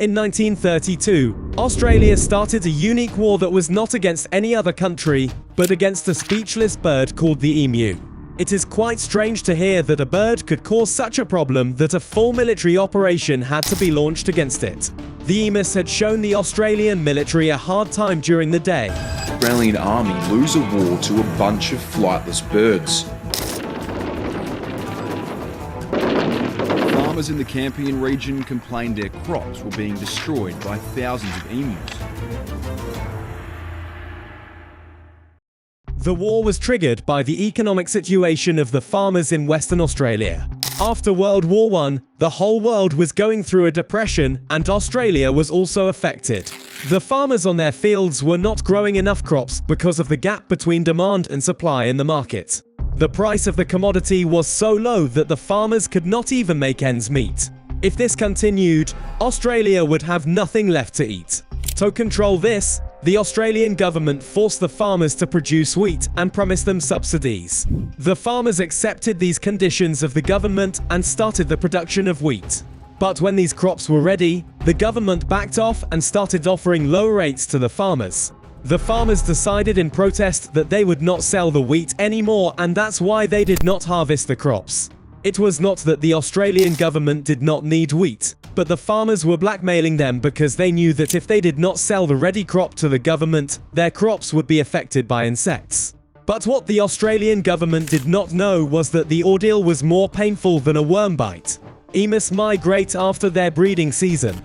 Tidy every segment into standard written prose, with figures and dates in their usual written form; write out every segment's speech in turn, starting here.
In 1932, Australia started a unique war that was not against any other country, but against a speechless bird called the emu. It is quite strange to hear that a bird could cause such a problem that a full military operation had to be launched against it. The emus had shown the Australian military a hard time during the day. The Australian army lose a war to a bunch of flightless birds. Farmers in the Campion region complained their crops were being destroyed by thousands of emus. The war was triggered by the economic situation of the farmers in Western Australia. After World War I, the whole world was going through a depression, and Australia was also affected. The farmers on their fields were not growing enough crops because of the gap between demand and supply in the market. The price of the commodity was so low that the farmers could not even make ends meet. If this continued, Australia would have nothing left to eat. To control this, the Australian government forced the farmers to produce wheat and promised them subsidies. The farmers accepted these conditions of the government and started the production of wheat. But when these crops were ready, the government backed off and started offering low rates to the farmers. The farmers decided in protest that they would not sell the wheat anymore, and that's why they did not harvest the crops. It was not that the Australian government did not need wheat, but the farmers were blackmailing them because they knew that if they did not sell the ready crop to the government, their crops would be affected by insects. But what the Australian government did not know was that the ordeal was more painful than a worm bite. Emus migrate after their breeding season.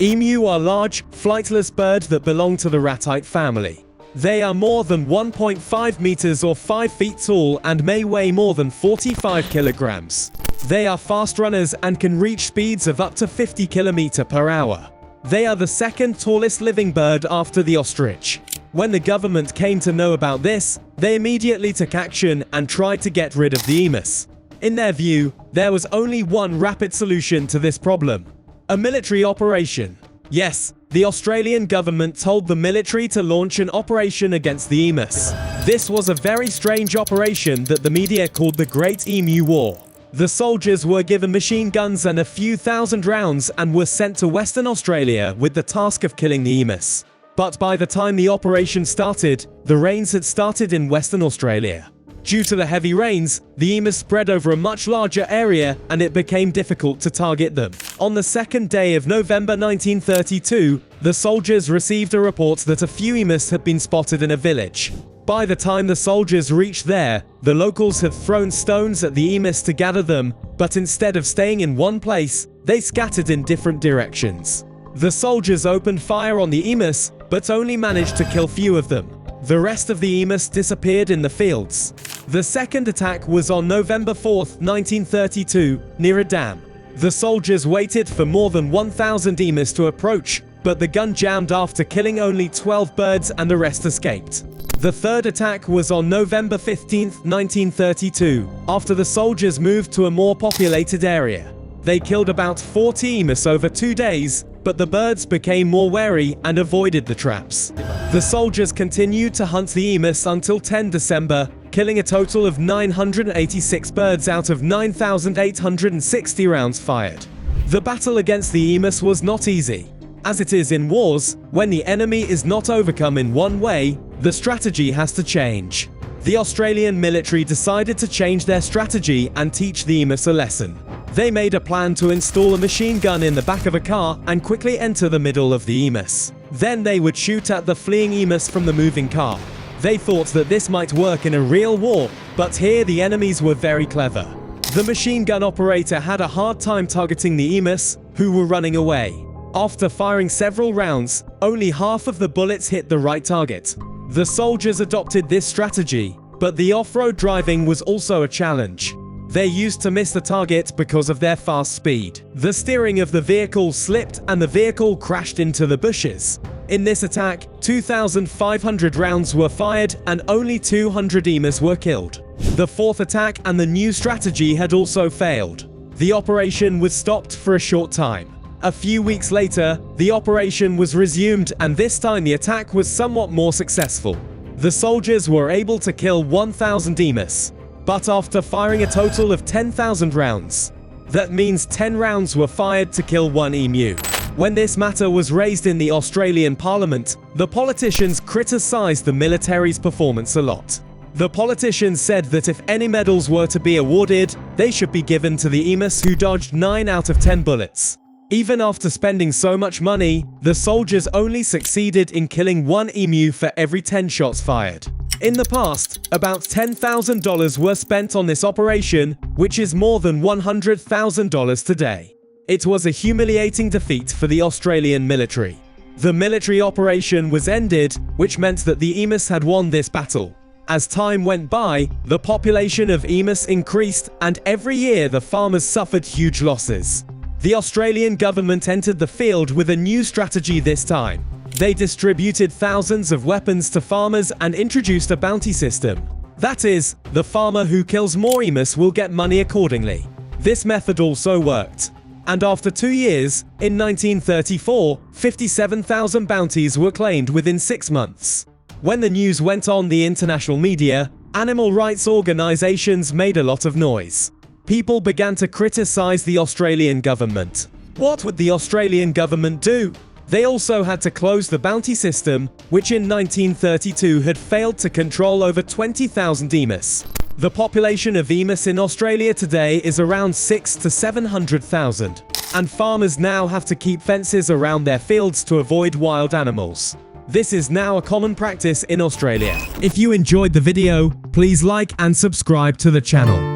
Emu are large, flightless birds that belong to the ratite family. They are more than 1.5 meters or 5 feet tall and may weigh more than 45 kilograms. They are fast runners and can reach speeds of up to 50 km per hour. They are the second tallest living bird after the ostrich. When the government came to know about this, they immediately took action and tried to get rid of the emus. In their view, there was only one rapid solution to this problem: a military operation. Yes, the Australian government told the military to launch an operation against the emus. This was a very strange operation that the media called the Great Emu War. The soldiers were given machine guns and a few thousand rounds and were sent to Western Australia with the task of killing the emus. But by the time the operation started, the rains had started in Western Australia. Due to the heavy rains, the emus spread over a much larger area and it became difficult to target them. On the second day of November 1932, the soldiers received a report that a few emus had been spotted in a village. By the time the soldiers reached there, the locals had thrown stones at the emus to gather them, but instead of staying in one place, they scattered in different directions. The soldiers opened fire on the emus, but only managed to kill few of them. The rest of the emus disappeared in the fields. The second attack was on November 4, 1932, near a dam. The soldiers waited for more than 1,000 emus to approach, but the gun jammed after killing only 12 birds and the rest escaped. The third attack was on November 15, 1932, after the soldiers moved to a more populated area. They killed about 40 emus over 2 days, but the birds became more wary and avoided the traps. The soldiers continued to hunt the emus until 10 December, killing a total of 986 birds out of 9,860 rounds fired. The battle against the emus was not easy. As it is in wars, when the enemy is not overcome in one way, the strategy has to change. The Australian military decided to change their strategy and teach the emus a lesson. They made a plan to install a machine gun in the back of a car and quickly enter the middle of the emus. Then they would shoot at the fleeing emus from the moving car. They thought that this might work in a real war, but here the enemies were very clever. The machine gun operator had a hard time targeting the emus, who were running away. After firing several rounds, only half of the bullets hit the right target. The soldiers adopted this strategy, but the off-road driving was also a challenge. They used to miss the target because of their fast speed. The steering of the vehicle slipped and the vehicle crashed into the bushes. In this attack, 2,500 rounds were fired and only 200 emus were killed. The fourth attack and the new strategy had also failed. The operation was stopped for a short time. A few weeks later, the operation was resumed, and this time the attack was somewhat more successful. The soldiers were able to kill 1,000 emus, but after firing a total of 10,000 rounds. That means 10 rounds were fired to kill one emu. When this matter was raised in the Australian Parliament, the politicians criticised the military's performance a lot. The politicians said that if any medals were to be awarded, they should be given to the emus who dodged 9 out of 10 bullets. Even after spending so much money, the soldiers only succeeded in killing 1 emu for every 10 shots fired. In the past, about $10,000 were spent on this operation, which is more than $100,000 today. It was a humiliating defeat for the Australian military. The military operation was ended, which meant that the emus had won this battle. As time went by, the population of emus increased, and every year the farmers suffered huge losses. The Australian government entered the field with a new strategy this time. They distributed thousands of weapons to farmers and introduced a bounty system. That is, the farmer who kills more emus will get money accordingly. This method also worked. And after 2 years, in 1934, 57,000 bounties were claimed within 6 months. When the news went on the international media, animal rights organizations made a lot of noise. People began to criticize the Australian government. What would the Australian government do? They also had to close the bounty system, which in 1932 had failed to control over 20,000 emus. The population of emus in Australia today is around 600,000 to 700,000, and farmers now have to keep fences around their fields to avoid wild animals. This is now a common practice in Australia. If you enjoyed the video, please like and subscribe to the channel.